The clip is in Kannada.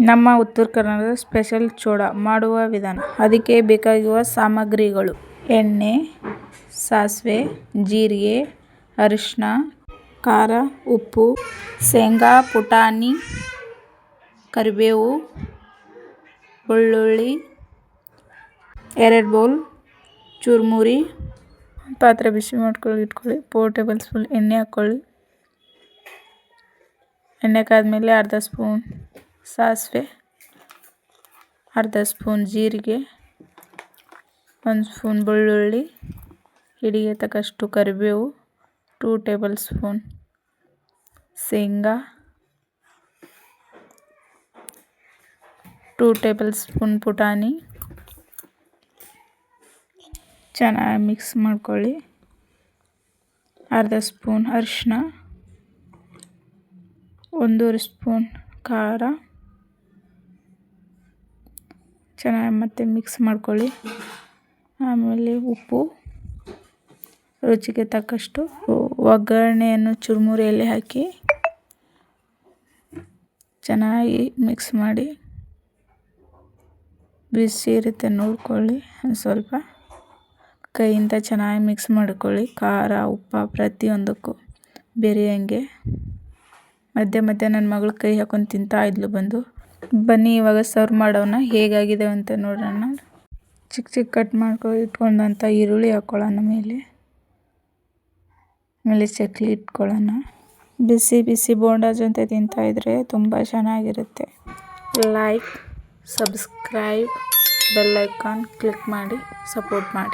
ನಮ್ಮ ಉತ್ತರ ಕನ್ನಡದ ಸ್ಪೆಷಲ್ ಚೂಡ ಮಾಡುವ ವಿಧಾನ. ಅದಕ್ಕೆ ಬೇಕಾಗುವ ಸಾಮಗ್ರಿಗಳು: ಎಣ್ಣೆ, ಸಾಸಿವೆ, ಜೀರಿಗೆ, ಅರಿಶಿನ, ಖಾರ, ಉಪ್ಪು, ಶೇಂಗಾ, ಪುಟಾಣಿ, ಕರಿಬೇವು, ಬೆಳ್ಳುಳ್ಳಿ, 2 ಬೌಲ್ ಚುರುಮುರಿ. ಪಾತ್ರೆ ಬಿಸಿ ಮಾಡ್ಕೊಳ್ಳಿ ಇಟ್ಕೊಳ್ಳಿ. 4 ಟೇಬಲ್ ಸ್ಪೂನ್ ಎಣ್ಣೆ ಹಾಕ್ಕೊಳ್ಳಿ. ಎಣ್ಣೆ ಕಾದ್ಮೇಲೆ ಅರ್ಧ ಸ್ಪೂನ್ ಸಾಸಿವೆ, ಅರ್ಧ ಸ್ಪೂನ್ ಜೀರಿಗೆ, 1 ಸ್ಪೂನ್ ಬೆಳ್ಳುಳ್ಳಿ, ಹಿಡಿಗೆ ತಕ್ಕಷ್ಟು ಕರಿಬೇವು, 2 ಟೇಬಲ್ ಸ್ಪೂನ್ ಶೇಂಗಾ, 2 ಟೇಬಲ್ ಸ್ಪೂನ್ ಪುಟಾಣಿ. ಚೆನ್ನಾಗಿ ಮಿಕ್ಸ್ ಮಾಡ್ಕೊಳ್ಳಿ. ಅರ್ಧ ಸ್ಪೂನ್ ಅರಿಶಿನ, 1 ಸ್ಪೂನ್ ಖಾರ. ಚೆನ್ನಾಗಿ ಮತ್ತೆ ಮಿಕ್ಸ್ ಮಾಡ್ಕೊಳ್ಳಿ. ಆಮೇಲೆ ಉಪ್ಪು, ರುಚಿಗೆ ತಕ್ಕಷ್ಟು. ಒಗ್ಗರಣೆಯನ್ನು ಚುರುಮುರಿಯಲ್ಲಿ ಹಾಕಿ ಚೆನ್ನಾಗಿ ಮಿಕ್ಸ್ ಮಾಡಿ. ಬಿಸಿ ಇರುತ್ತೆ ನೋಡ್ಕೊಳ್ಳಿ. ಒಂದು ಸ್ವಲ್ಪ ಕೈಯಿಂದ ಚೆನ್ನಾಗಿ ಮಿಕ್ಸ್ ಮಾಡ್ಕೊಳ್ಳಿ. ಖಾರ ಉಪ್ಪು ಪ್ರತಿಯೊಂದಕ್ಕೂ ಬೇರೆಯಂಗೆ. ಮಧ್ಯೆ ನನ್ನ ಮಗಳು ಕೈ ಹಾಕೊಂಡು ತಿಂತಾ ಇದ್ಲು ಬಂದು. ಬನ್ನಿ ಇವಾಗ ಸರ್ವ್ ಮಾಡೋಣ. ಹೇಗಾಗಿದೆ ಅಂತ ನೋಡೋಣ. ಚಿಕ್ಕ ಕಟ್ ಮಾಡ್ಕೊಂಡು ಇಟ್ಕೊಂಡಂಥ ಈರುಳ್ಳಿ ಹಾಕ್ಕೊಳ್ಳೋಣ. ಆಮೇಲೆ ಚಕ್ಲಿ ಇಟ್ಕೊಳ್ಳೋಣ. ಬಿಸಿ ಬೋಂಡಾ ಜೊತೆ ತಿಂತಾಯಿದ್ರೆ ತುಂಬ ಚೆನ್ನಾಗಿರುತ್ತೆ. Like, subscribe, bell icon click ಮಾಡಿ ಸಪೋರ್ಟ್ ಮಾಡಿ.